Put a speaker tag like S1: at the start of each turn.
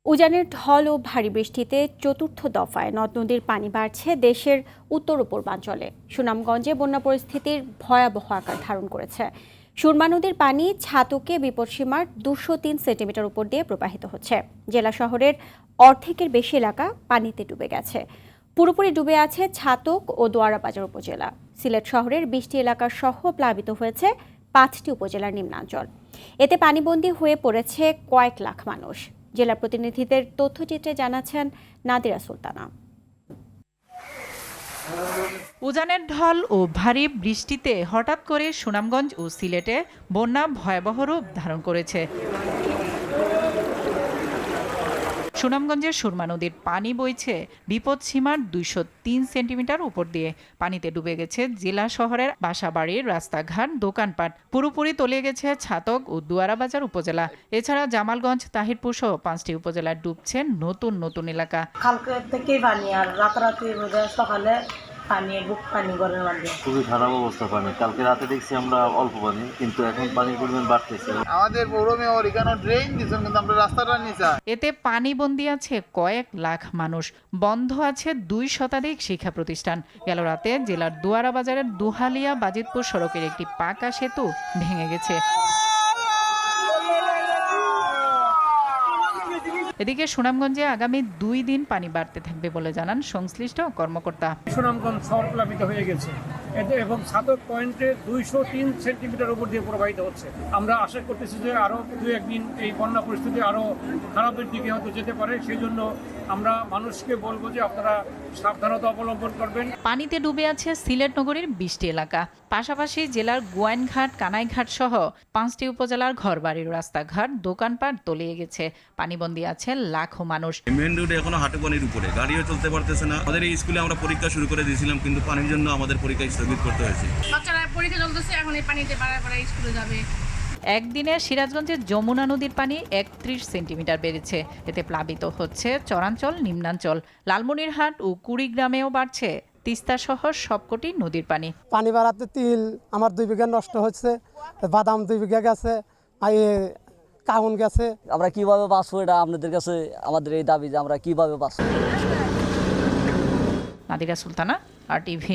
S1: উজানের ঢল ও ভারী বৃষ্টিতে চতুর্থ দফায় নদ নদীর পানি বাড়ছে দেশের উত্তর ও পূর্বাঞ্চলে। সুনামগঞ্জে বন্যা পরিস্থিতির ভয়াবহ আকার ধারণ করেছে। সুরমা নদীর পানি ছাতকে বিপদসীমার 203 সেন্টিমিটার উপর দিয়ে প্রবাহিত হচ্ছে। জেলা শহরের অর্ধেকের বেশি এলাকা পানিতে ডুবে গেছে। পুরোপুরি ডুবে আছে ছাতক ও দোয়ারাবাজার উপজেলা। সিলেট শহরের 20টি এলাকা সহ প্লাবিত হয়েছে 5টি উপজেলার নিম্নাঞ্চল। এতে পানিবন্দী হয়ে পড়েছে কয়েক লাখ মানুষ। জেলা প্রতিনিধিদের তথ্যচিত্রে জানাচ্ছেন নাদিরা সুলতানা।
S2: উজানের ঢল ও ভারী বৃষ্টিতে হঠাৎ করে সুনামগঞ্জ ও সিলেটে বন্যা ভয়াবহ রূপ ধারণ করেছে। সুনামগঞ্জের সুরমা নদীর পানি বইছে বিপদসীমার 203 সেন্টিমিটার উপর দিয়ে। পানিতে ডুবে গেছে জেলা শহরের বাসাবাড়ির রাস্তাঘাট, দোকানপাট। পুরোপুরি তলিয়ে গেছে ছাতক ও দুয়ারাবাজার উপজেলা। এছাড়া জামালগঞ্জ, তাহিরপুর সহ 5টি উপজেলায় ডুবছে নতুন নতুন এলাকা।
S3: কালকে থেকেই পানি, আর রাতারাতি সকালে
S4: খুবই খারাপ অবস্থা পানি। কালকে রাতে দেখছি আমরা অল্প পানি, কিন্তু এখন পানির পরিমাণ বাড়তেছে।
S5: আমাদের পৌর মেয়র এখানে ড্রেন দিচ্ছেন, কিন্তু আমরা রাস্তাটা নিচা।
S2: এতে পানি বন্দী আছে কয়েক লাখ মানুষ। বন্ধ আছে 2 শতাধিক শিক্ষা প্রতিষ্ঠান। গেল রাতে জেলার দুয়ারাবাজারের দুহালিয়া বাজিতপুর সড়কের একটি পাকা সেতু ভেঙে গেছে। এদিকে সুনামগঞ্জে আগামী 2 দিন পানি বাড়তে থাকবে বলে জানান সংশ্লিষ্ট কর্মকর্তা।
S6: সুনামগঞ্জ শহর প্লাবিত হয়ে গেছে এবং ছাতক পয়েন্টে 203 সেন্টিমিটার উপর দিয়ে প্রবাহিত হচ্ছে। আমরা আশা করতেছি যে আরো 2-1 দিন এই বন্যা পরিস্থিতি আরো খারাপের দিকে হয়তো যেতে পারে। সেই জন্য আমরা মানুষকে বলবো যে আপনারা সাবধানতা অবলম্বন করবেন।
S2: পানিতে ডুবে আছে সিলেট নগরীর 20টি এলাকা। পাশাপাশি জেলার গোয়াইনঘাট, কানাইঘাট সহ 5টি উপজেলার ঘরবাড়ির রাস্তাঘাট, দোকানপাট তলিয়ে গেছে। পানিবন্দী আছে লাখো মানুষ।
S7: মেন রোডে এখনো হাঁটু পানির উপরে, গাড়িও চলতে পারতেছে না। আমাদের এই স্কুলে আমরা পরীক্ষা শুরু করে দিয়েছিলাম, কিন্তু পানির জন্য আমাদের পরীক্ষা স্থগিত করতে হয়েছে।
S3: বাচ্চারা পরীক্ষা চলতেছে, এখন এই পানিতে বাড়াবাড়ি স্কুলে যাবে।
S2: একদিনে সিরাজগঞ্জের যমুনা নদীর পানি 31 সেন্টিমিটার বেড়েছে। এতে প্লাবিত হচ্ছে চরাঞ্চল, নিম্নাঞ্চল। লালমনিরহাট ও কুড়িগ্রামেও বাড়ছে তিস্তা সহ সবকটি নদীর পানি।
S8: পানি বাড়াতে তিল আমার 2 বিঘা নষ্ট হচ্ছে, বাদাম 2 বিঘা গেছে, কাউন গেছে।
S9: আমরা কিভাবে বাঁচবো, এটা আপনাদের কাছে আমাদের এই দাবি যে আমরা কিভাবে বাঁচবো।
S2: নাদিরা সুলতানা, RTV।